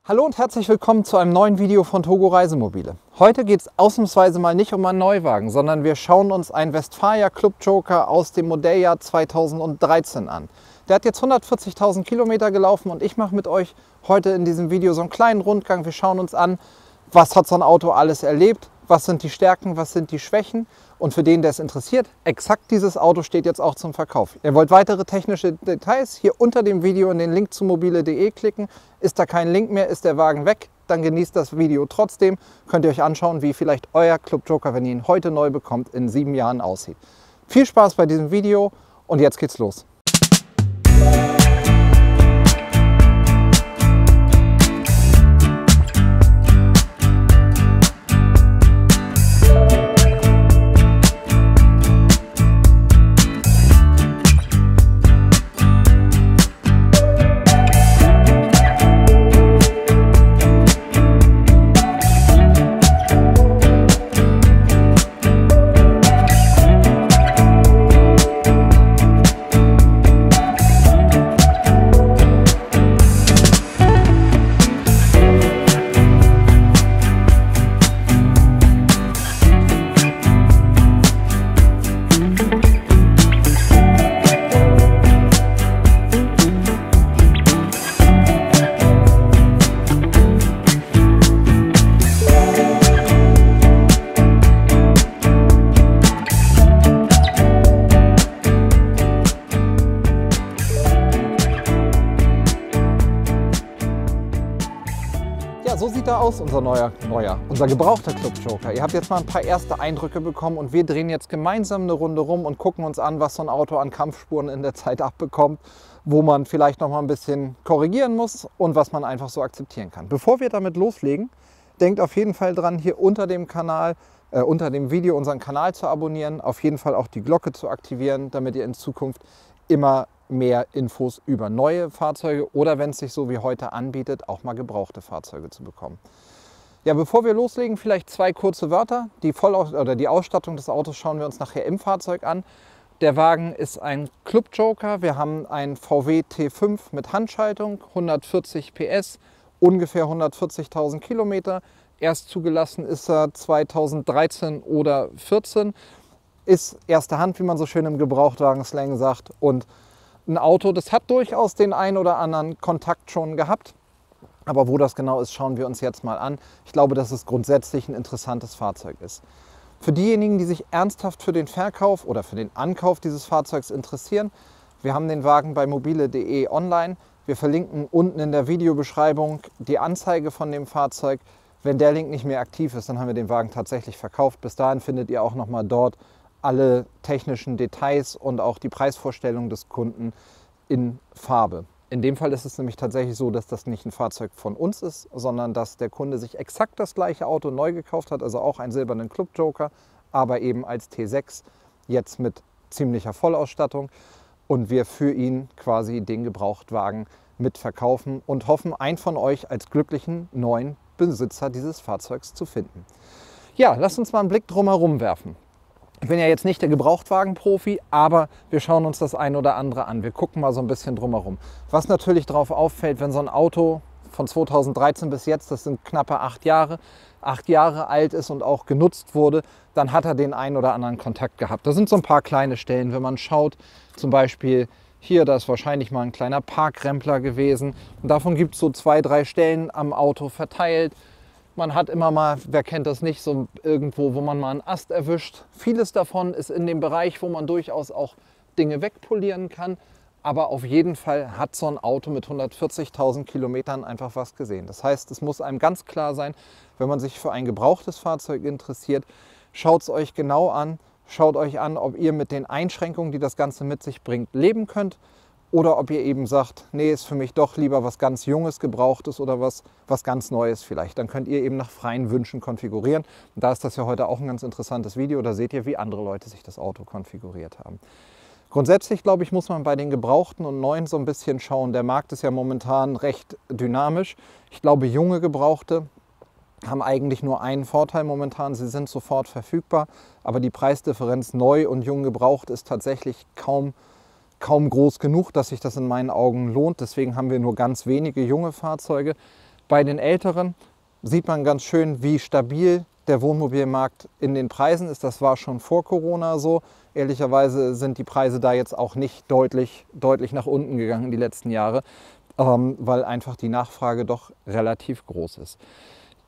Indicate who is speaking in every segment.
Speaker 1: Hallo und herzlich willkommen zu einem neuen Video von Togo Reisemobile. Heute geht es ausnahmsweise mal nicht um einen Neuwagen, sondern wir schauen uns einen Westfalia Club Joker aus dem Modelljahr 2013 an. Der hat jetzt 140.000 Kilometer gelaufen und ich mache mit euch heute in diesem Video so einen kleinen Rundgang. Wir schauen uns an, was hat so ein Auto alles erlebt, was sind die Stärken, was sind die Schwächen. Und für den, der es interessiert, exakt dieses Auto steht jetzt auch zum Verkauf. Ihr wollt weitere technische Details, hier unter dem Video in den Link zu mobile.de klicken. Ist da kein Link mehr, ist der Wagen weg, dann genießt das Video trotzdem. Könnt ihr euch anschauen, wie vielleicht euer Club Joker, wenn ihr ihn heute neu bekommt, in 7 Jahren aussieht. Viel Spaß bei diesem Video und jetzt geht's los. So sieht er aus, unser gebrauchter Club Joker. Ihr habt jetzt mal ein paar erste Eindrücke bekommen und wir drehen jetzt gemeinsam eine Runde rum und gucken uns an, was so ein Auto an Kampfspuren in der Zeit abbekommt, wo man vielleicht noch mal ein bisschen korrigieren muss und was man einfach so akzeptieren kann. Bevor wir damit loslegen, denkt auf jeden Fall dran, hier unter dem Video unseren Kanal zu abonnieren, auf jeden Fall auch die Glocke zu aktivieren, damit ihr in Zukunft immer mehr Infos über neue Fahrzeuge oder, wenn es sich so wie heute anbietet, auch mal gebrauchte Fahrzeuge zu bekommen. Ja, bevor wir loslegen, vielleicht 2 kurze Wörter. Die Ausstattung des Autos schauen wir uns nachher im Fahrzeug an. Der Wagen ist ein Club Joker. Wir haben einen VW T5 mit Handschaltung, 140 PS, ungefähr 140.000 Kilometer. Erst zugelassen ist er 2013 oder 2014. Ist erste Hand, wie man so schön im Gebrauchtwagen-Slang sagt. Und ein Auto, das hat durchaus den ein oder anderen Kontakt schon gehabt. Aber wo das genau ist, schauen wir uns jetzt mal an. Ich glaube, dass es grundsätzlich ein interessantes Fahrzeug ist. Für diejenigen, die sich ernsthaft für den Verkauf oder für den Ankauf dieses Fahrzeugs interessieren, wir haben den Wagen bei mobile.de online. Wir verlinken unten in der Videobeschreibung die Anzeige von dem Fahrzeug. Wenn der Link nicht mehr aktiv ist, dann haben wir den Wagen tatsächlich verkauft. Bis dahin findet ihr auch nochmal dort alle technischen Details und auch die Preisvorstellung des Kunden in Farbe. In dem Fall ist es nämlich tatsächlich so, dass das nicht ein Fahrzeug von uns ist, sondern dass der Kunde sich exakt das gleiche Auto neu gekauft hat, also auch einen silbernen Club Joker, aber eben als T6, jetzt mit ziemlicher Vollausstattung und wir für ihn quasi den Gebrauchtwagen mitverkaufen und hoffen, einen von euch als glücklichen neuen Besitzer dieses Fahrzeugs zu finden. Ja, lasst uns mal einen Blick drumherum werfen. Ich bin ja jetzt nicht der Gebrauchtwagen-Profi, aber wir schauen uns das ein oder andere an. Wir gucken mal so ein bisschen drumherum. Was natürlich darauf auffällt, wenn so ein Auto von 2013 bis jetzt, das sind knappe 8 Jahre alt ist und auch genutzt wurde, dann hat er den einen oder anderen Kontakt gehabt. Da sind so ein paar kleine Stellen, wenn man schaut, zum Beispiel hier, da ist wahrscheinlich mal ein kleiner Parkrempler gewesen. Und davon gibt es so 2, 3 Stellen am Auto verteilt. Man hat immer mal, wer kennt das nicht, so irgendwo, wo man mal einen Ast erwischt. Vieles davon ist in dem Bereich, wo man durchaus auch Dinge wegpolieren kann. Aber auf jeden Fall hat so ein Auto mit 140.000 Kilometern einfach was gesehen. Das heißt, es muss einem ganz klar sein, wenn man sich für ein gebrauchtes Fahrzeug interessiert, schaut es euch genau an. Schaut euch an, ob ihr mit den Einschränkungen, die das Ganze mit sich bringt, leben könnt. Oder ob ihr eben sagt, nee, ist für mich doch lieber was ganz Junges, Gebrauchtes oder was ganz Neues vielleicht. Dann könnt ihr eben nach freien Wünschen konfigurieren. Und da ist das ja heute auch ein ganz interessantes Video. Da seht ihr, wie andere Leute sich das Auto konfiguriert haben. Grundsätzlich, glaube ich, muss man bei den Gebrauchten und Neuen so ein bisschen schauen. Der Markt ist ja momentan recht dynamisch. Ich glaube, junge Gebrauchte haben eigentlich nur einen Vorteil momentan, sie sind sofort verfügbar, aber die Preisdifferenz neu und jung gebraucht ist tatsächlich kaum groß genug, dass sich das in meinen Augen lohnt. Deswegen haben wir nur ganz wenige junge Fahrzeuge. Bei den älteren sieht man ganz schön, wie stabil der Wohnmobilmarkt in den Preisen ist. Das war schon vor Corona so. Ehrlicherweise sind die Preise da jetzt auch nicht deutlich nach unten gegangen die letzten Jahre, weil einfach die Nachfrage doch relativ groß ist.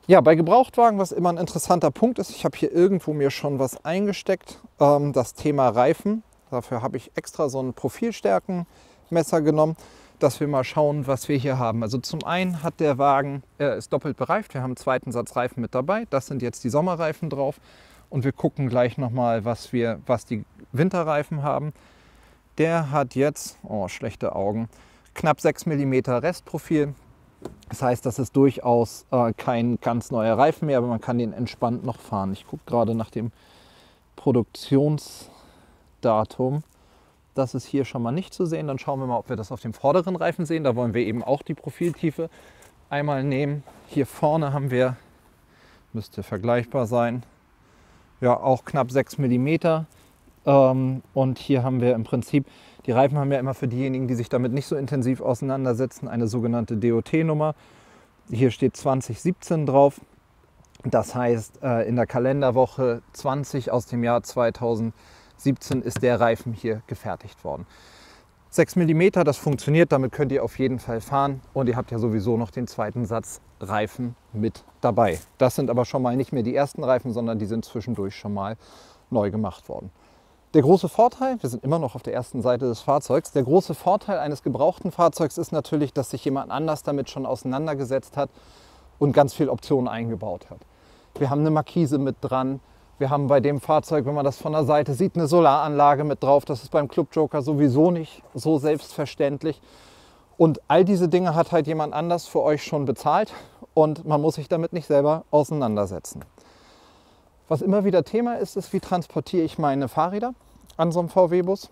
Speaker 1: Ja, bei Gebrauchtwagen, was immer ein interessanter Punkt ist, ich habe hier irgendwo mir schon was eingesteckt, das Thema Reifen. Dafür habe ich extra so ein Profilstärkenmesser genommen, dass wir mal schauen, was wir hier haben. Also zum einen hat der Wagen, ist doppelt bereift, wir haben einen zweiten Satz Reifen mit dabei. Das sind jetzt die Sommerreifen drauf und wir gucken gleich nochmal, was die Winterreifen haben. Der hat jetzt, oh schlechte Augen, knapp 6 mm Restprofil. Das heißt, das ist durchaus kein ganz neuer Reifen mehr, aber man kann den entspannt noch fahren. Ich gucke gerade nach dem Produktionsdatum. Das ist hier schon mal nicht zu sehen. Dann schauen wir mal, ob wir das auf dem vorderen Reifen sehen. Da wollen wir eben auch die Profiltiefe einmal nehmen. Hier vorne haben wir, müsste vergleichbar sein, ja auch knapp 6 mm. Und hier haben wir im Prinzip, die Reifen haben ja immer für diejenigen, die sich damit nicht so intensiv auseinandersetzen, eine sogenannte DOT-Nummer. Hier steht 2017 drauf. Das heißt, in der Kalenderwoche 20 aus dem Jahr 2017 ist der Reifen hier gefertigt worden. 6 mm, das funktioniert, damit könnt ihr auf jeden Fall fahren und ihr habt ja sowieso noch den zweiten Satz Reifen mit dabei. Das sind aber schon mal nicht mehr die ersten Reifen, sondern die sind zwischendurch schon mal neu gemacht worden. Der große Vorteil, wir sind immer noch auf der ersten Seite des Fahrzeugs, der große Vorteil eines gebrauchten Fahrzeugs ist natürlich, dass sich jemand anders damit schon auseinandergesetzt hat und ganz viele Optionen eingebaut hat. Wir haben eine Markise mit dran, wir haben bei dem Fahrzeug, wenn man das von der Seite sieht, eine Solaranlage mit drauf. Das ist beim Club Joker sowieso nicht so selbstverständlich. Und all diese Dinge hat halt jemand anders für euch schon bezahlt und man muss sich damit nicht selber auseinandersetzen. Was immer wieder Thema ist, ist, wie transportiere ich meine Fahrräder an so einem VW-Bus.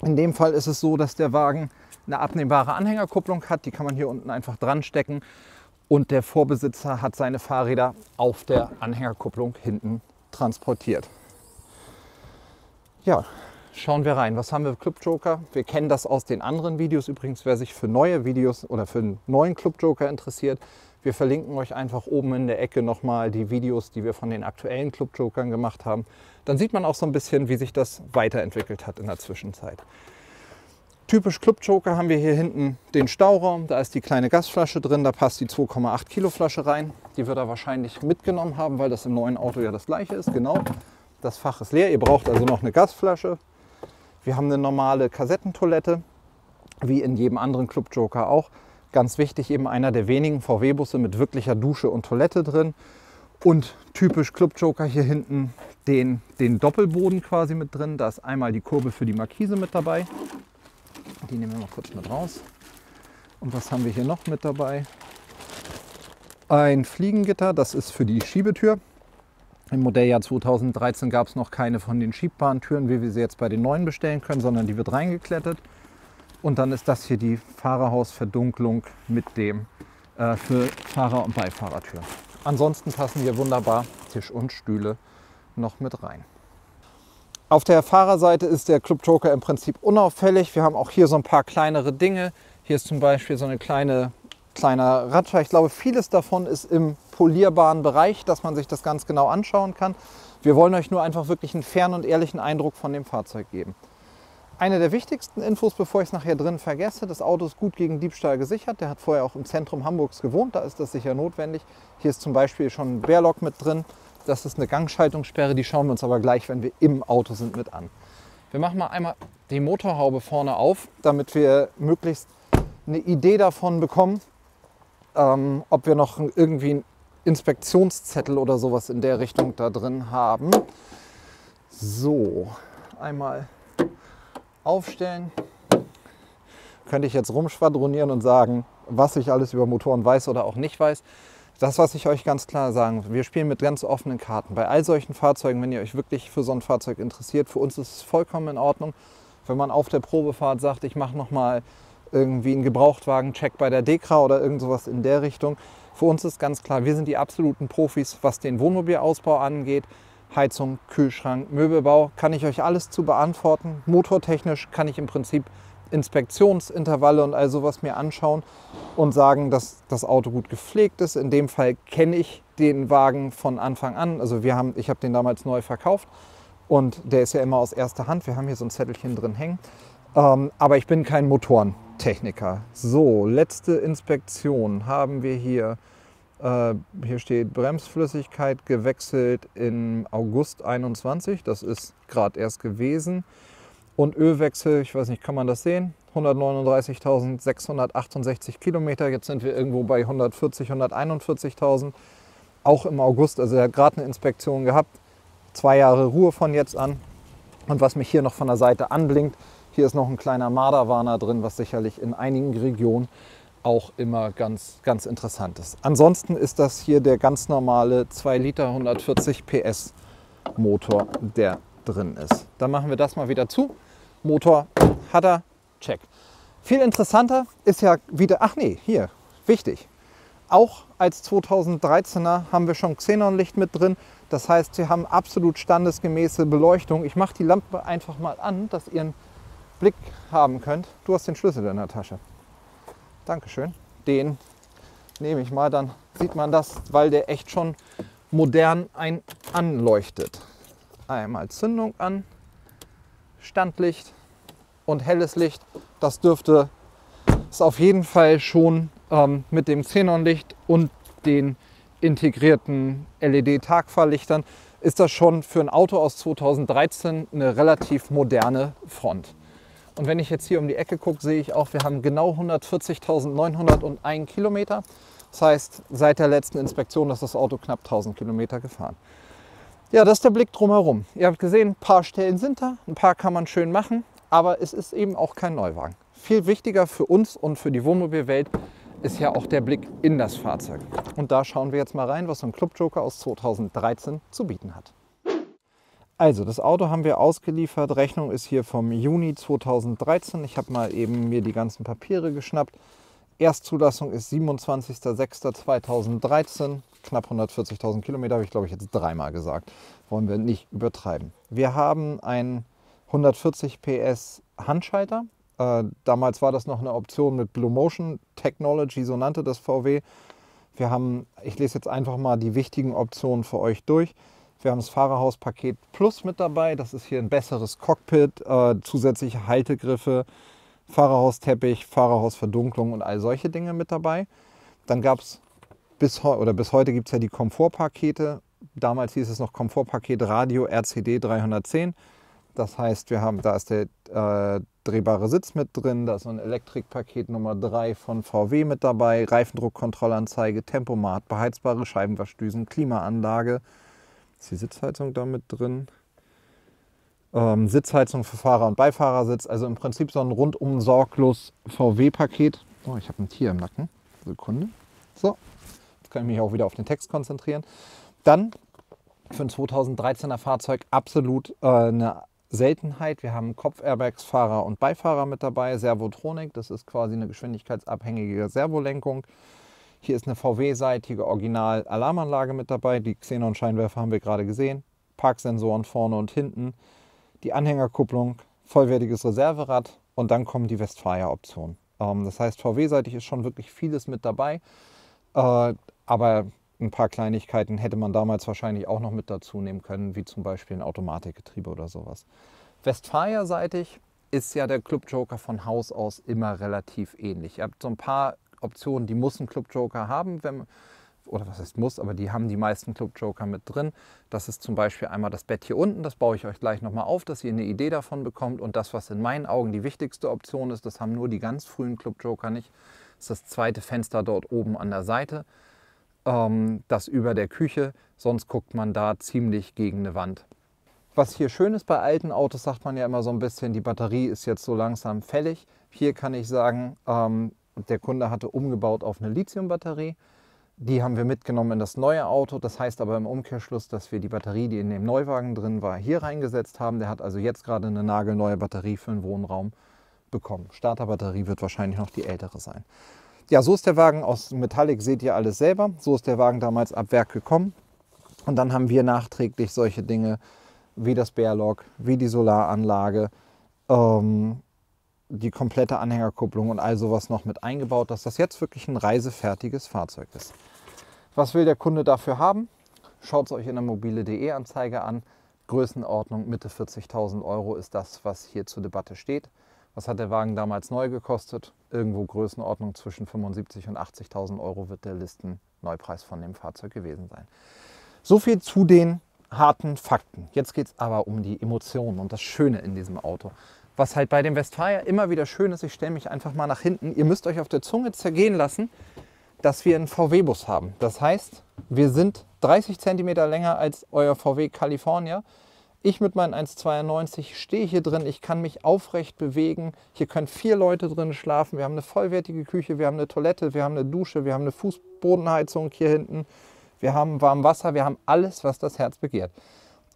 Speaker 1: In dem Fall ist es so, dass der Wagen eine abnehmbare Anhängerkupplung hat. Die kann man hier unten einfach dran stecken. Und der Vorbesitzer hat seine Fahrräder auf der Anhängerkupplung hinten transportiert. Ja, schauen wir rein. Was haben wir im Club Joker? Wir kennen das aus den anderen Videos. Übrigens, wer sich für neue Videos oder für einen neuen Club Joker interessiert, wir verlinken euch einfach oben in der Ecke nochmal die Videos, die wir von den aktuellen Club Jokern gemacht haben. Dann sieht man auch so ein bisschen, wie sich das weiterentwickelt hat in der Zwischenzeit. Typisch Club Joker haben wir hier hinten den Stauraum. Da ist die kleine Gasflasche drin, da passt die 2,8 Kilo Flasche rein. Die wird er wahrscheinlich mitgenommen haben, weil das im neuen Auto ja das gleiche ist. Genau, das Fach ist leer. Ihr braucht also noch eine Gasflasche. Wir haben eine normale Kassettentoilette, wie in jedem anderen Club Joker auch. Ganz wichtig, eben einer der wenigen VW-Busse mit wirklicher Dusche und Toilette drin. Und typisch Club Joker hier hinten den Doppelboden quasi mit drin. Da ist einmal die Kurbel für die Markise mit dabei. Die nehmen wir mal kurz mit raus. Und was haben wir hier noch mit dabei? Ein Fliegengitter, das ist für die Schiebetür. Im Modelljahr 2013 gab es noch keine von den schiebbaren Türen, wie wir sie jetzt bei den neuen bestellen können, sondern die wird reingeklettet. Und dann ist das hier die Fahrerhausverdunklung mit dem für Fahrer- und Beifahrertür. Ansonsten passen hier wunderbar Tisch und Stühle noch mit rein. Auf der Fahrerseite ist der Club Joker im Prinzip unauffällig. Wir haben auch hier so ein paar kleinere Dinge. Hier ist zum Beispiel so eine kleiner Radscher. Ich glaube, vieles davon ist im polierbaren Bereich, dass man sich das ganz genau anschauen kann. Wir wollen euch nur einfach wirklich einen fairen und ehrlichen Eindruck von dem Fahrzeug geben. Eine der wichtigsten Infos, bevor ich es nachher drin vergesse: Das Auto ist gut gegen Diebstahl gesichert. Der hat vorher auch im Zentrum Hamburgs gewohnt, da ist das sicher notwendig. Hier ist zum Beispiel schon ein Bärlock mit drin. Das ist eine Gangschaltungssperre, die schauen wir uns aber gleich, wenn wir im Auto sind, mit an. Wir machen mal einmal die Motorhaube vorne auf, damit wir möglichst eine Idee davon bekommen, ob wir noch irgendwie einen Inspektionszettel oder sowas in der Richtung da drin haben. So, einmal aufstellen. Könnte ich jetzt rumschwadronieren und sagen, was ich alles über Motoren weiß oder auch nicht weiß. Das, was ich euch ganz klar sagen, wir spielen mit ganz offenen Karten. Bei all solchen Fahrzeugen, wenn ihr euch wirklich für so ein Fahrzeug interessiert, für uns ist es vollkommen in Ordnung, wenn man auf der Probefahrt sagt, ich mache nochmal irgendwie einen Gebrauchtwagen-Check bei der DEKRA oder irgend sowas in der Richtung. Für uns ist ganz klar, wir sind die absoluten Profis, was den Wohnmobilausbau angeht. Heizung, Kühlschrank, Möbelbau, kann ich euch alles zu beantworten. Motortechnisch kann ich im Prinzip Inspektionsintervalle und all sowas mir anschauen und sagen, dass das Auto gut gepflegt ist. In dem Fall kenne ich den Wagen von Anfang an. Also ich habe den damals neu verkauft und der ist ja immer aus erster Hand. Wir haben hier so ein Zettelchen drin hängen. Aber ich bin kein Motorentechniker. So, letzte Inspektion haben wir hier. Hier steht Bremsflüssigkeit gewechselt im August 21. Das ist gerade erst gewesen. Und Ölwechsel, ich weiß nicht, kann man das sehen? 139.668 Kilometer. Jetzt sind wir irgendwo bei 140.000, 141.000. Auch im August. Also er hat gerade eine Inspektion gehabt. 2 Jahre Ruhe von jetzt an. Und was mich hier noch von der Seite anblinkt, hier ist noch ein kleiner Marderwarner drin, was sicherlich in einigen Regionen auch immer ganz, ganz interessant ist. Ansonsten ist das hier der ganz normale 2 Liter 140 PS Motor, der drin ist. Dann machen wir das mal wieder zu. Motor hat er, check. Viel interessanter ist ja wieder, ach nee, hier, wichtig. Auch als 2013er haben wir schon Xenonlicht mit drin. Das heißt, wir haben absolut standesgemäße Beleuchtung. Ich mache die Lampe einfach mal an, dass ihr einen Blick haben könnt. Du hast den Schlüssel in der Tasche. Dankeschön. Den nehme ich mal, dann sieht man das, weil der echt schon modern anleuchtet. Einmal Zündung an, Standlicht und helles Licht. Das dürfte es auf jeden Fall schon mit dem Xenonlicht und den integrierten LED-Tagfahrlichtern ist das schon für ein Auto aus 2013 eine relativ moderne Front. Und wenn ich jetzt hier um die Ecke gucke, sehe ich auch, wir haben genau 140.901 Kilometer. Das heißt, seit der letzten Inspektion ist das Auto knapp 1000 Kilometer gefahren. Ja, das ist der Blick drumherum. Ihr habt gesehen, ein paar Stellen sind da, ein paar kann man schön machen, aber es ist eben auch kein Neuwagen. Viel wichtiger für uns und für die Wohnmobilwelt ist ja auch der Blick in das Fahrzeug. Und da schauen wir jetzt mal rein, was so ein Club Joker aus 2013 zu bieten hat. Also, das Auto haben wir ausgeliefert. Rechnung ist hier vom Juni 2013. Ich habe mal eben mir die ganzen Papiere geschnappt. Erstzulassung ist 27.06.2013. Knapp 140.000 Kilometer, habe ich glaube ich jetzt 3-mal gesagt. Wollen wir nicht übertreiben. Wir haben einen 140 PS Handschalter. Damals war das noch eine Option mit Blue Motion Technology, so nannte das VW. Wir haben, ich lese jetzt einfach mal die wichtigen Optionen für euch durch. Wir haben das Fahrerhauspaket Plus mit dabei. Das ist hier ein besseres Cockpit, zusätzliche Haltegriffe, Fahrerhausteppich, Fahrerhausverdunklung und all solche Dinge mit dabei. Dann gab es bis heute gibt es ja die Komfortpakete. Damals hieß es noch Komfortpaket Radio RCD 310. Das heißt, da ist der drehbare Sitz mit drin, da ist so ein Elektrikpaket Nummer 3 von VW mit dabei, Reifendruckkontrollanzeige, Tempomat, beheizbare Scheibenwaschdüsen, Klimaanlage. Ist die Sitzheizung da mit drin? Sitzheizung für Fahrer- und Beifahrersitz. Also im Prinzip so ein rundum sorglos VW-Paket. Oh, ich habe ein Tier im Nacken. Sekunde. So, jetzt kann ich mich auch wieder auf den Text konzentrieren. Dann für ein 2013er Fahrzeug absolut eine Seltenheit. Wir haben Kopfairbags, Fahrer und Beifahrer mit dabei. Servotronik, das ist quasi eine geschwindigkeitsabhängige Servolenkung. Hier ist eine VW-seitige Original-Alarmanlage mit dabei. Die Xenon-Scheinwerfer haben wir gerade gesehen. Parksensoren vorne und hinten. Die Anhängerkupplung, vollwertiges Reserverad und dann kommen die Westfalia-Optionen. Das heißt, VW-seitig ist schon wirklich vieles mit dabei. Aber ein paar Kleinigkeiten hätte man damals wahrscheinlich auch noch mit dazu nehmen können, wie zum Beispiel ein Automatikgetriebe oder sowas. Westfalia-seitig ist ja der Club Joker von Haus aus immer relativ ähnlich. Ihr habt so ein paar Optionen, die muss ein Club Joker haben, oder was heißt muss, aber die haben die meisten Club Joker mit drin. Das ist zum Beispiel einmal das Bett hier unten, das baue ich euch gleich nochmal auf, dass ihr eine Idee davon bekommt. Und das, was in meinen Augen die wichtigste Option ist, das haben nur die ganz frühen Club Joker nicht, ist das zweite Fenster dort oben an der Seite, das über der Küche, sonst guckt man da ziemlich gegen eine Wand. Was hier schön ist bei alten Autos, sagt man ja immer so ein bisschen, die Batterie ist jetzt so langsam fällig. Hier kann ich sagen, der Kunde hatte umgebaut auf eine Lithium-Batterie. Die haben wir mitgenommen in das neue Auto. Das heißt aber im Umkehrschluss, dass wir die Batterie, die in dem Neuwagen drin war, hier reingesetzt haben. Der hat also jetzt gerade eine nagelneue Batterie für den Wohnraum bekommen. Starterbatterie wird wahrscheinlich noch die ältere sein. Ja, so ist der Wagen aus Metallic, seht ihr alles selber. So ist der Wagen damals ab Werk gekommen. Und dann haben wir nachträglich solche Dinge wie das Bärlock, wie die Solaranlage, die komplette Anhängerkupplung und all sowas noch mit eingebaut, dass das jetzt wirklich ein reisefertiges Fahrzeug ist. Was will der Kunde dafür haben? Schaut es euch in der mobile.de Anzeige an. Größenordnung Mitte 40.000 Euro ist das, was hier zur Debatte steht. Was hat der Wagen damals neu gekostet? Irgendwo Größenordnung zwischen 75.000 und 80.000 Euro wird der Listenneupreis von dem Fahrzeug gewesen sein. So viel zu den harten Fakten. Jetzt geht es aber um die Emotionen und das Schöne in diesem Auto. Was halt bei dem Westfalia immer wieder schön ist, ich stelle mich einfach mal nach hinten. Ihr müsst euch auf der Zunge zergehen lassen, dass wir einen VW-Bus haben. Das heißt, wir sind 30 cm länger als euer VW California. Ich mit meinen 1,92 stehe hier drin, ich kann mich aufrecht bewegen. Hier können 4 Leute drin schlafen. Wir haben eine vollwertige Küche, wir haben eine Toilette, wir haben eine Dusche, wir haben eine Fußbodenheizung hier hinten. Wir haben warmes Wasser, wir haben alles, was das Herz begehrt.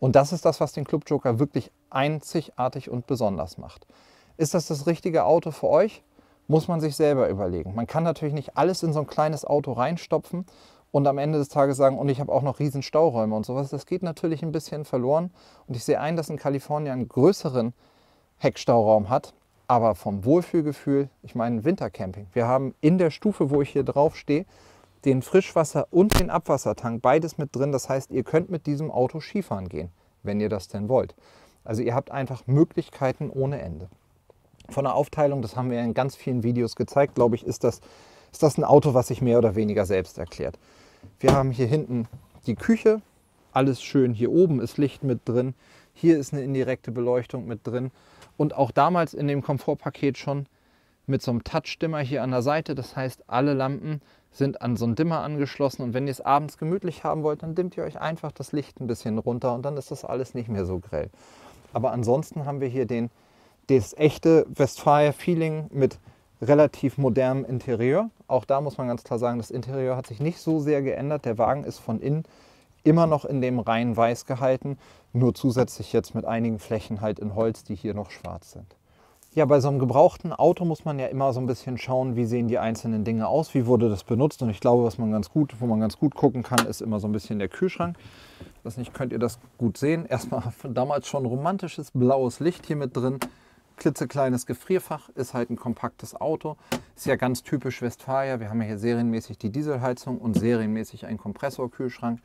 Speaker 1: Und das ist das, was den Club Joker wirklich einzigartig und besonders macht. Ist das richtige Auto für euch? Muss man sich selber überlegen. Man kann natürlich nicht alles in so ein kleines Auto reinstopfen und am Ende des Tages sagen, und ich habe auch noch riesen Stauräume und sowas. Das geht natürlich ein bisschen verloren. Und ich sehe ein, dass in Kalifornien einen größeren Heckstauraum hat. Aber vom Wohlfühlgefühl, ich meine Wintercamping. Wir haben in der Stufe, wo ich hier drauf stehe, den Frischwasser- und den Abwassertank, beides mit drin. Das heißt, ihr könnt mit diesem Auto Skifahren gehen, wenn ihr das denn wollt. Also ihr habt einfach Möglichkeiten ohne Ende. Von der Aufteilung, das haben wir in ganz vielen Videos gezeigt, glaube ich, ist das ein Auto, was sich mehr oder weniger selbst erklärt. Wir haben hier hinten die Küche, alles schön, hier oben ist Licht mit drin, hier ist eine indirekte Beleuchtung mit drin und auch damals in dem Komfortpaket schon mit so einem Touch-Dimmer hier an der Seite. Das heißt, alle Lampen sind an so einen Dimmer angeschlossen und wenn ihr es abends gemütlich haben wollt, dann dimmt ihr euch einfach das Licht ein bisschen runter und dann ist das alles nicht mehr so grell. Aber ansonsten haben wir hier das echte Westfalia-Feeling mit relativ modernem Interieur. Auch da muss man ganz klar sagen, das Interieur hat sich nicht so sehr geändert. Der Wagen ist von innen immer noch in dem rein weiß gehalten, nur zusätzlich jetzt mit einigen Flächen halt in Holz, die hier noch schwarz sind. Ja, bei so einem gebrauchten Auto muss man ja immer so ein bisschen schauen, wie sehen die einzelnen Dinge aus, wie wurde das benutzt. Und ich glaube, wo man ganz gut gucken kann, ist immer so ein bisschen der Kühlschrank. Ich weiß nicht, könnt ihr das gut sehen. Erstmal damals schon romantisches blaues Licht hier mit drin. Klitzekleines Gefrierfach, ist halt ein kompaktes Auto. Ist ja ganz typisch Westfalia. Wir haben ja hier serienmäßig die Dieselheizung und serienmäßig einen Kompressorkühlschrank.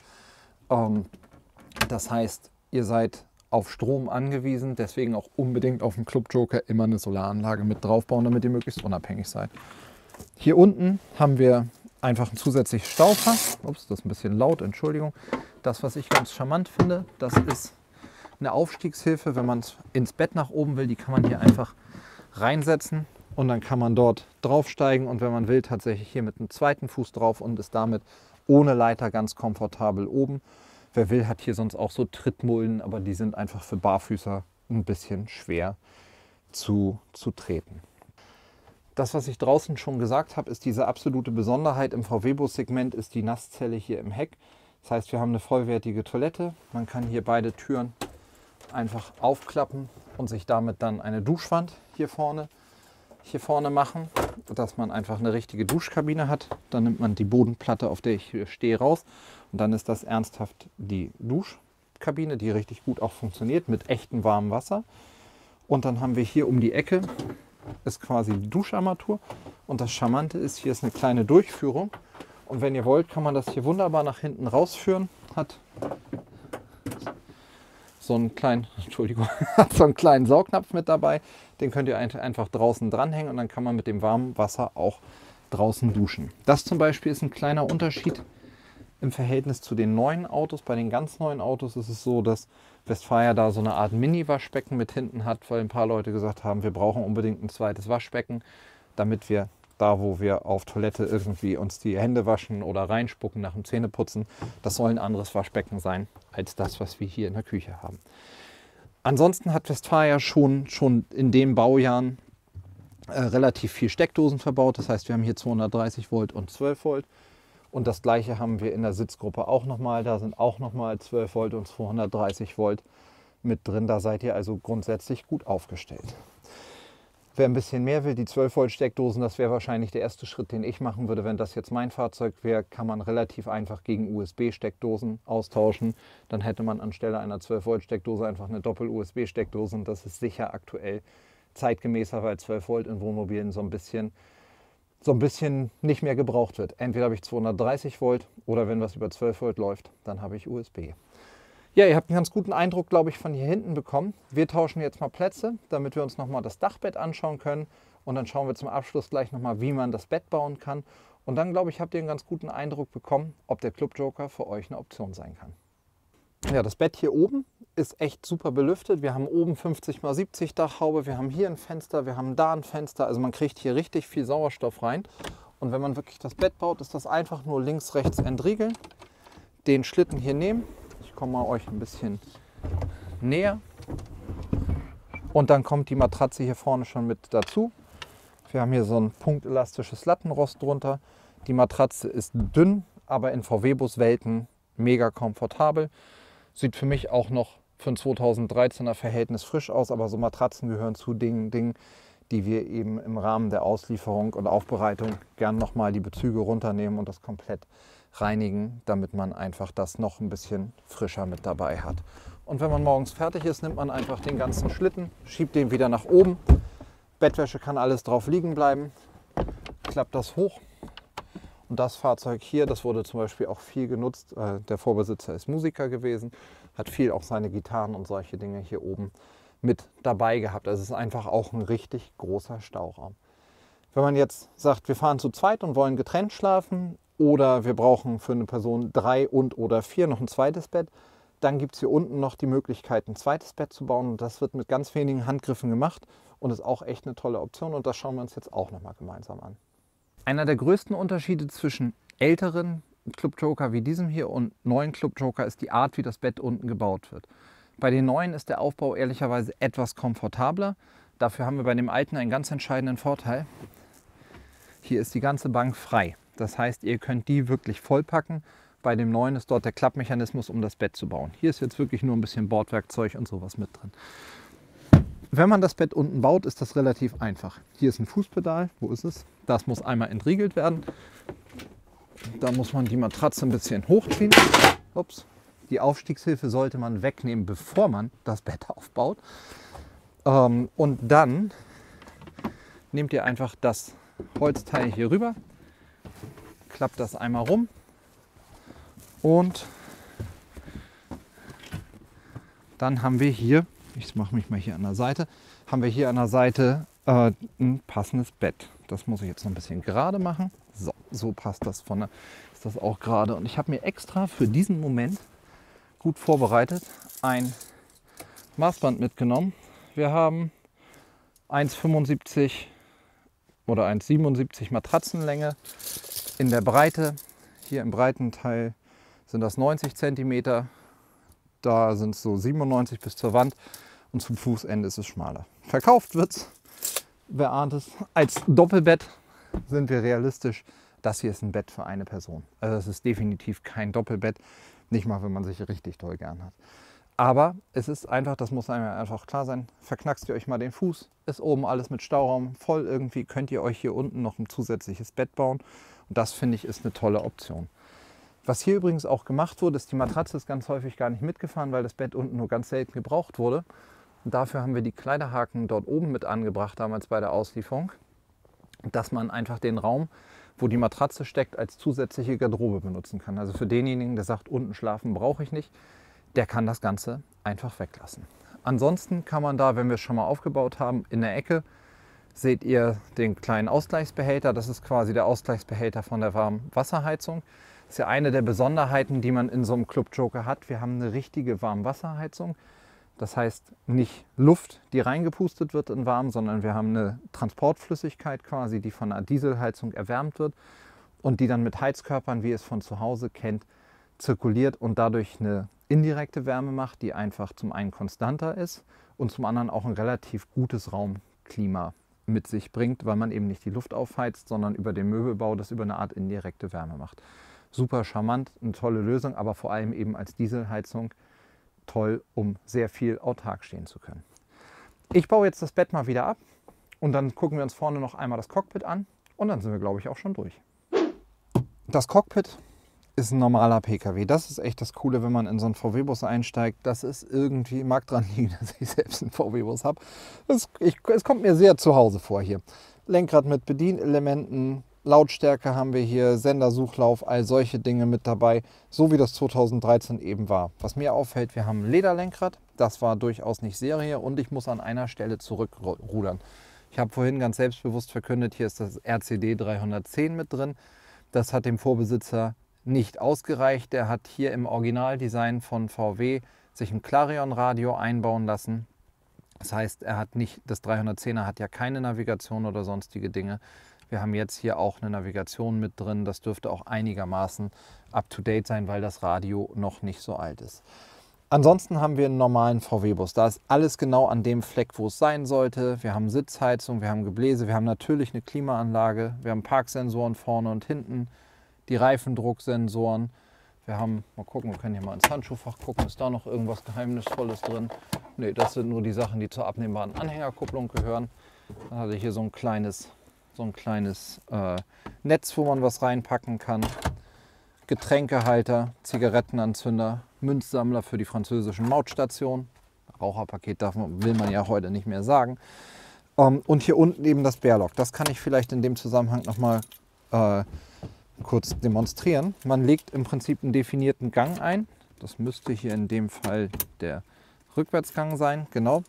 Speaker 1: Das heißt, ihr seid auf Strom angewiesen, deswegen auch unbedingt auf dem Club Joker immer eine Solaranlage mit draufbauen, damit ihr möglichst unabhängig seid. Hier unten haben wir einfach ein zusätzliches Staufach. Ups, das ist ein bisschen laut, Entschuldigung. Das, was ich ganz charmant finde, das ist eine Aufstiegshilfe, wenn man ins Bett nach oben will, die kann man hier einfach reinsetzen und dann kann man dort draufsteigen und wenn man will, tatsächlich hier mit einem zweiten Fuß drauf und ist damit ohne Leiter ganz komfortabel oben. Wer will, hat hier sonst auch so Trittmulden, aber die sind einfach für Barfüßer ein bisschen schwer zu treten. Das, was ich draußen schon gesagt habe, ist diese absolute Besonderheit im VW-Bus-Segment, ist die Nasszelle hier im Heck. Das heißt, wir haben eine vollwertige Toilette. Man kann hier beide Türen einfach aufklappen und sich damit dann eine Duschwand hier vorne machen, dass man einfach eine richtige Duschkabine hat. Dann nimmt man die Bodenplatte, auf der ich hier stehe, raus und dann ist das ernsthaft die Duschkabine, die richtig gut auch funktioniert mit echtem warmem Wasser. Und dann haben wir hier um die Ecke ist quasi die Duscharmatur und das Charmante ist, hier ist eine kleine Durchführung und wenn ihr wollt, kann man das hier wunderbar nach hinten rausführen. Hat so einen kleinen, hat so einen kleinen Saugnapf mit dabei. Den könnt ihr einfach draußen dranhängen und dann kann man mit dem warmen Wasser auch draußen duschen. Das zum Beispiel ist ein kleiner Unterschied im Verhältnis zu den neuen Autos. Bei den ganz neuen Autos ist es so, dass Westfalia da so eine Art Mini-Waschbecken mit hinten hat, weil ein paar Leute gesagt haben, wir brauchen unbedingt ein zweites Waschbecken, damit wir da, wo wir auf Toilette irgendwie uns die Hände waschen oder reinspucken nach dem Zähneputzen, das soll ein anderes Waschbecken sein als das, was wir hier in der Küche haben. Ansonsten hat Westfalia schon in den Baujahren relativ viel Steckdosen verbaut. Das heißt, wir haben hier 230 Volt und 12 Volt. Und das gleiche haben wir in der Sitzgruppe auch nochmal. Da sind auch nochmal 12 Volt und 230 Volt mit drin. Da seid ihr also grundsätzlich gut aufgestellt. Wer ein bisschen mehr will, die 12 Volt Steckdosen, das wäre wahrscheinlich der erste Schritt, den ich machen würde. Wenn das jetzt mein Fahrzeug wäre, kann man relativ einfach gegen USB-Steckdosen austauschen. Dann hätte man anstelle einer 12 Volt Steckdose einfach eine Doppel-USB-Steckdose und das ist sicher aktuell zeitgemäßer, weil 12 Volt in Wohnmobilen so ein bisschen nicht mehr gebraucht wird. Entweder habe ich 230 Volt oder wenn was über 12 Volt läuft, dann habe ich USB. Ja, ihr habt einen ganz guten Eindruck, glaube ich, von hier hinten bekommen. Wir tauschen jetzt mal Plätze, damit wir uns nochmal das Dachbett anschauen können. Und dann schauen wir zum Abschluss gleich nochmal, wie man das Bett bauen kann. Und dann, glaube ich, habt ihr einen ganz guten Eindruck bekommen, ob der Club Joker für euch eine Option sein kann. Ja, das Bett hier oben ist echt super belüftet. Wir haben oben 50×70 Dachhaube, wir haben hier ein Fenster, wir haben da ein Fenster. Also man kriegt hier richtig viel Sauerstoff rein. Und wenn man wirklich das Bett baut, ist das einfach nur links, rechts entriegeln. Den Schlitten hier nehmen. Ich komme mal euch ein bisschen näher. Und dann kommt die Matratze hier vorne schon mit dazu. Wir haben hier so ein punktelastisches Lattenrost drunter. Die Matratze ist dünn, aber in VW-Bus-Welten mega komfortabel. Sieht für mich auch noch für ein 2013er Verhältnis frisch aus, aber so Matratzen gehören zu Dingen, die wir eben im Rahmen der Auslieferung und Aufbereitung gern nochmal die Bezüge runternehmen und das komplett reinigen, damit man einfach das noch ein bisschen frischer mit dabei hat. Und wenn man morgens fertig ist, nimmt man einfach den ganzen Schlitten, schiebt den wieder nach oben. Bettwäsche kann alles drauf liegen bleiben, klappt das hoch. Und das Fahrzeug hier, das wurde zum Beispiel auch viel genutzt. Der Vorbesitzer ist Musiker gewesen, hat viel auch seine Gitarren und solche Dinge hier oben mit dabei gehabt. Also es ist einfach auch ein richtig großer Stauraum. Wenn man jetzt sagt, wir fahren zu zweit und wollen getrennt schlafen oder wir brauchen für eine Person 3 oder 4 noch ein zweites Bett, dann gibt es hier unten noch die Möglichkeit, ein zweites Bett zu bauen. Und das wird mit ganz wenigen Handgriffen gemacht und ist auch echt eine tolle Option. Und das schauen wir uns jetzt auch nochmal gemeinsam an. Einer der größten Unterschiede zwischen älteren Club Joker wie diesem hier und neuen Club Joker ist die Art, wie das Bett unten gebaut wird. Bei den neuen ist der Aufbau ehrlicherweise etwas komfortabler. Dafür haben wir bei dem alten einen ganz entscheidenden Vorteil. Hier ist die ganze Bank frei. Das heißt, ihr könnt die wirklich vollpacken. Bei dem neuen ist dort der Klappmechanismus, um das Bett zu bauen. Hier ist jetzt wirklich nur ein bisschen Bordwerkzeug und sowas mit drin. Wenn man das Bett unten baut, ist das relativ einfach. Hier ist ein Fußpedal. Wo ist es? Das muss einmal entriegelt werden. Da muss man die Matratze ein bisschen hochziehen. Ups. Die Aufstiegshilfe sollte man wegnehmen, bevor man das Bett aufbaut. Und dann nehmt ihr einfach das Holzteil hier rüber, klappt das einmal rum und dann haben wir hier, ich mache mich mal hier an der Seite, haben wir hier an der Seite ein passendes Bett. Das muss ich jetzt noch ein bisschen gerade machen. So passt das ist das auch gerade. Und ich habe mir extra für diesen Moment gut vorbereitet ein Maßband mitgenommen. Wir haben 1,75 oder 1,77 Matratzenlänge in der Breite. Hier im breiten Teil sind das 90 cm. Da sind es so 97 bis zur Wand und zum Fußende ist es schmaler. Verkauft wird es, wer ahnt es, als Doppelbett. Sind wir realistisch. Das hier ist ein Bett für eine Person. Also es ist definitiv kein Doppelbett. Nicht mal, wenn man sich richtig doll gern hat. Aber es ist einfach, das muss einem einfach klar sein, verknackst ihr euch mal den Fuß, ist oben alles mit Stauraum voll irgendwie, könnt ihr euch hier unten noch ein zusätzliches Bett bauen. Und das, finde ich, ist eine tolle Option. Was hier übrigens auch gemacht wurde, ist, die Matratze ist ganz häufig gar nicht mitgefahren, weil das Bett unten nur ganz selten gebraucht wurde. Und dafür haben wir die Kleiderhaken dort oben mit angebracht, damals bei der Auslieferung, dass man einfach den Raum, wo die Matratze steckt, als zusätzliche Garderobe benutzen kann. Also für denjenigen, der sagt, unten schlafen brauche ich nicht, der kann das Ganze einfach weglassen. Ansonsten kann man da, wenn wir es schon mal aufgebaut haben, in der Ecke seht ihr den kleinen Ausgleichsbehälter. Das ist quasi der Ausgleichsbehälter von der Warmwasserheizung. Das ist ja eine der Besonderheiten, die man in so einem Club Joker hat. Wir haben eine richtige Warmwasserheizung. Das heißt nicht Luft, die reingepustet wird in warm, sondern wir haben eine Transportflüssigkeit quasi, die von einer Dieselheizung erwärmt wird und die dann mit Heizkörpern, wie ihr es von zu Hause kennt, zirkuliert und dadurch eine indirekte Wärme macht, die einfach zum einen konstanter ist und zum anderen auch ein relativ gutes Raumklima mit sich bringt, weil man eben nicht die Luft aufheizt, sondern über den Möbelbau das über eine Art indirekte Wärme macht. Super charmant, eine tolle Lösung, aber vor allem eben als Dieselheizung toll, um sehr viel autark stehen zu können. Ich baue jetzt das Bett mal wieder ab und dann gucken wir uns vorne noch einmal das Cockpit an und dann sind wir, glaube ich, auch schon durch. Das Cockpit ist ein normaler Pkw. Das ist echt das Coole, wenn man in so einen VW-Bus einsteigt. Das ist irgendwie, mag dran liegen, dass ich selbst einen VW-Bus habe. Es kommt mir sehr zu Hause vor hier. Lenkrad mit Bedienelementen, Lautstärke haben wir hier, Sendersuchlauf, all solche Dinge mit dabei, so wie das 2013 eben war. Was mir auffällt, wir haben ein Lederlenkrad, das war durchaus nicht Serie und ich muss an einer Stelle zurückrudern. Ich habe vorhin ganz selbstbewusst verkündet, hier ist das RCD 310 mit drin. Das hat dem Vorbesitzer nicht ausgereicht. Der hat hier im Originaldesign von VW sich ein Clarion-Radio einbauen lassen. Das heißt, er hat nicht, das 310er hat ja keine Navigation oder sonstige Dinge. Wir haben jetzt hier auch eine Navigation mit drin. Das dürfte auch einigermaßen up-to-date sein, weil das Radio noch nicht so alt ist. Ansonsten haben wir einen normalen VW-Bus. Da ist alles genau an dem Fleck, wo es sein sollte. Wir haben Sitzheizung, wir haben Gebläse, wir haben natürlich eine Klimaanlage, wir haben Parksensoren vorne und hinten, die Reifendrucksensoren. Wir haben, mal gucken, wir können hier mal ins Handschuhfach gucken, ist da noch irgendwas Geheimnisvolles drin? Ne, das sind nur die Sachen, die zur abnehmbaren Anhängerkupplung gehören. Dann hatte ich hier so ein kleines Netz, wo man was reinpacken kann. Getränkehalter, Zigarettenanzünder, Münzsammler für die französischen Mautstationen. Raucherpaket will man ja heute nicht mehr sagen. Und hier unten eben das Bärloch. Das kann ich vielleicht in dem Zusammenhang nochmal kurz demonstrieren. Man legt im Prinzip einen definierten Gang ein. Das müsste hier in dem Fall der Rückwärtsgang sein, genau.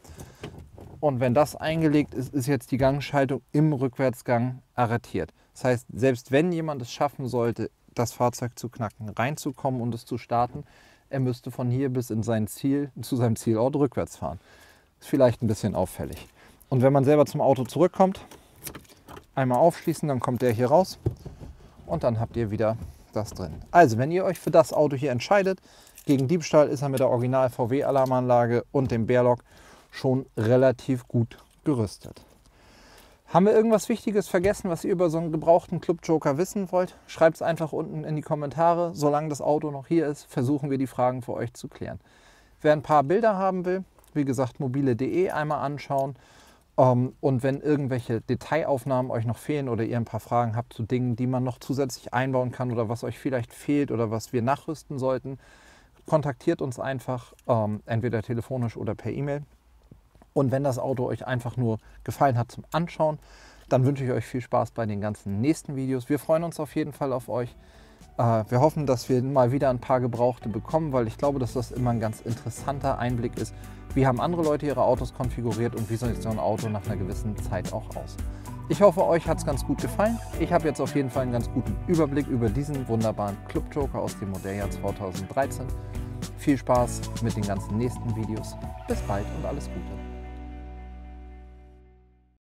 Speaker 1: Und wenn das eingelegt ist, ist jetzt die Gangschaltung im Rückwärtsgang arretiert. Das heißt, selbst wenn jemand es schaffen sollte, das Fahrzeug zu knacken, reinzukommen und es zu starten, er müsste von hier bis zu seinem Zielort rückwärts fahren. Ist vielleicht ein bisschen auffällig. Und wenn man selber zum Auto zurückkommt, einmal aufschließen, dann kommt der hier raus und dann habt ihr wieder das drin. Also, wenn ihr euch für das Auto hier entscheidet, gegen Diebstahl ist er mit der Original VW-Alarmanlage und dem Bärloch schon relativ gut gerüstet. Haben wir irgendwas Wichtiges vergessen, was ihr über so einen gebrauchten Club Joker wissen wollt? Schreibt es einfach unten in die Kommentare. Solange das Auto noch hier ist, versuchen wir die Fragen für euch zu klären. Wer ein paar Bilder haben will, wie gesagt, mobile.de einmal anschauen. Und wenn irgendwelche Detailaufnahmen euch noch fehlen oder ihr ein paar Fragen habt zu Dingen, die man noch zusätzlich einbauen kann oder was euch vielleicht fehlt oder was wir nachrüsten sollten, kontaktiert uns einfach, entweder telefonisch oder per E-Mail. Und wenn das Auto euch einfach nur gefallen hat zum Anschauen, dann wünsche ich euch viel Spaß bei den ganzen nächsten Videos. Wir freuen uns auf jeden Fall auf euch. Wir hoffen, dass wir mal wieder ein paar Gebrauchte bekommen, weil ich glaube, dass das immer ein ganz interessanter Einblick ist. Wie haben andere Leute ihre Autos konfiguriert und wie sieht so ein Auto nach einer gewissen Zeit auch aus? Ich hoffe, euch hat es ganz gut gefallen. Ich habe jetzt auf jeden Fall einen ganz guten Überblick über diesen wunderbaren Club Joker aus dem Modelljahr 2013. Viel Spaß mit den ganzen nächsten Videos. Bis bald und alles Gute.